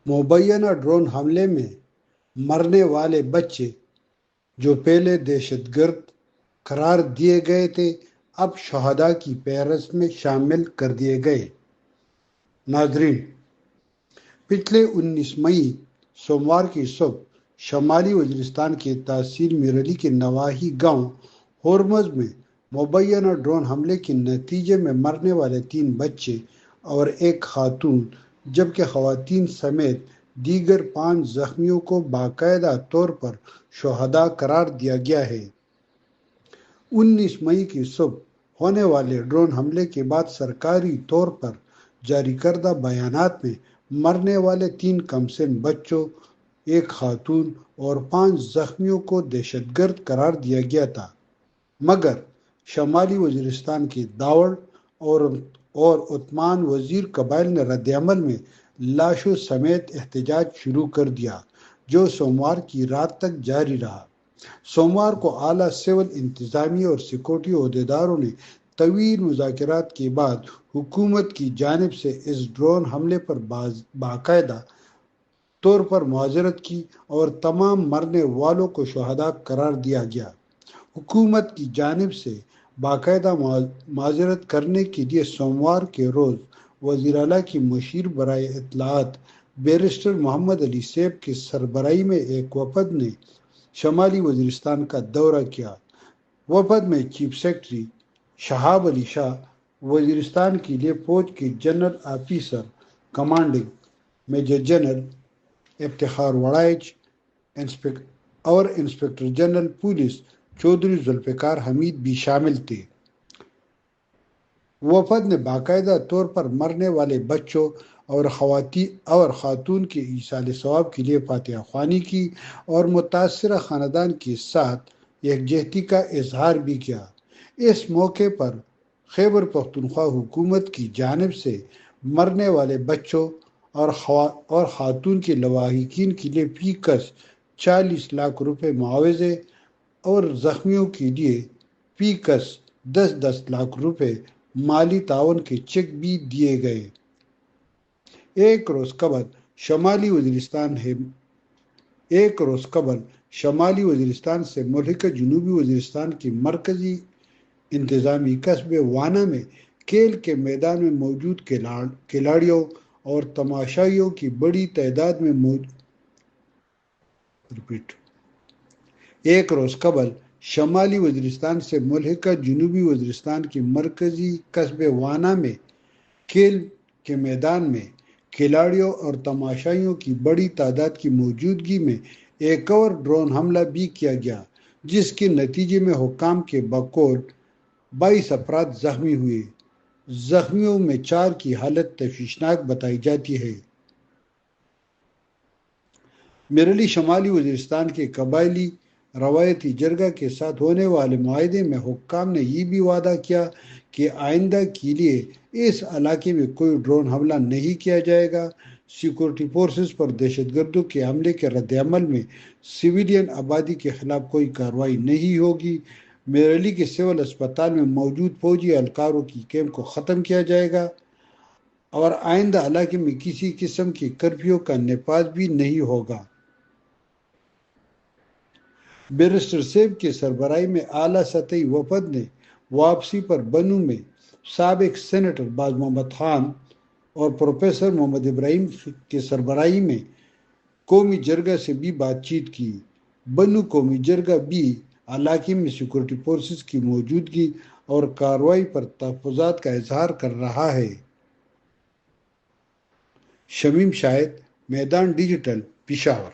مبینہ ڈرون حملے میں مرنے والے بچے جو پہلے دہشت گرد قرار دیے گئے تھے اب شہداء کی فہرست میں شامل کر دیے گئے۔ ناظرین، پچھلے 19 مئی سوموار کی صبح شمالی وزیرستان کے تحصیل میرلی کے نواحی گاؤں ہورمز میں مبینہ ڈرون حملے کے نتیجے میں مرنے والے 3 بچے اور ایک خاتون جبکہ خواتین سمیت دیگر 5 زخمیوں کو باقاعدہ طور پر شہداء قرار دیا گیا ہے۔ 19 مئی کی صبح ہونے والے ڈرون حملے کے بعد سرکاری طور پر جاری کردہ بیانات میں مرنے والے 3 کمسن بچوں، ایک خاتون اور 5 زخمیوں کو دہشت گرد قرار دیا گیا تھا، مگر شمالی وزیرستان کے داوڑ اور عثمان وزیر قبائل نے رد عمل میں لاشوں سمیت احتجاج شروع کر دیا، جو سوموار کی رات تک جاری رہا۔ سوموار کو اعلیٰ سول انتظامیہ اور سیکورٹی عہدیداروں نے طویل مذاکرات کے بعد حکومت کی جانب سے اس ڈرون حملے پر باقاعدہ طور پر معذرت کی اور تمام مرنے والوں کو شہداء قرار دیا گیا۔ حکومت کی جانب سے باقاعدہ معذرت کرنے کے لیے سوموار کے روز وزیر اعلیٰ کی مشیر برائے اطلاعات بیرسٹر محمد علی سیب کی سربراہی میں ایک وفد نے شمالی وزیرستان کا دورہ کیا۔ وفد میں چیف سیکرٹری شہاب علی شاہ، وزیرستان کے لیے فوج کے general officer commanding major general Iftikhar Warraich اور inspector general police Chaudhry Zulfiqar Hamid بھی شامل تھے۔ وفد نے باقاعدہ طور پر مرنے والے بچوں اور خاتون کے ایصال ثواب کے لیے فاتحہ خوانی کی اور متاثرہ خاندان کے ساتھ یکجہتی کا اظہار بھی کیا۔ اس موقع پر خیبر پختونخوا حکومت کی جانب سے مرنے والے بچوں اور خاتون کے لواحقین کے لیے فی کس 40 لاکھ روپے معاوضے اور زخمیوں کے لیے فی کس 10 لاکھ روپے مالی تعاون کے چیک بھی دیے گئے۔ ایک روز قبل شمالی وزیرستان سے ملحقہ جنوبی وزیرستان کے مرکزی انتظامی قصبے وانا میں کھیل کے میدان میں موجود کھلاڑیوں اور تماشائیوں کی بڑی تعداد میں ایک روز قبل شمالی وزیرستان سے ملحقہ جنوبی وزیرستان کے مرکزی قصبے وانا میں کھیل کے میدان میں کھلاڑیوں اور تماشائیوں کی بڑی تعداد کی موجودگی میں ایک اور ڈرون حملہ بھی کیا گیا، جس کے نتیجے میں حکام کے بقول 22 افراد زخمی ہوئے۔ زخمیوں میں 4 کی حالت تشویشناک بتائی جاتی ہے۔ میرلی شمالی وزیرستان کے قبائلی روایتی جرگہ کے ساتھ ہونے والے معاہدے میں حکام نے یہ بھی وعدہ کیا کہ آئندہ کے لیے اس علاقے میں کوئی ڈرون حملہ نہیں کیا جائے گا۔ سیکورٹی فورسز پر دہشت گردوں کے حملے کے رد عمل میں سویلین آبادی کے خلاف کوئی کارروائی نہیں ہوگی۔ میرلی کے سول اسپتال میں موجود فوجی اہلکاروں کی کیمپ کو ختم کیا جائے گا اور آئندہ علاقے میں کسی قسم کے کرفیو کا نفاذ بھی نہیں ہوگا۔ بیرسٹر سیب کی سربراہی میں اعلیٰ سطحی وفد نے واپسی پر بنوں میں سابق سینیٹر باز محمد خان اور پروفیسر محمد ابراہیم کی سربراہی میں قومی جرگہ سے بھی بات چیت کی۔ بنوں قومی جرگہ بھی علاقے میں سیکورٹی فورسز کی موجودگی اور کارروائی پر تحفظات کا اظہار کر رہا ہے۔ شمیم شاہد، میدان ڈیجیٹل، پشاور۔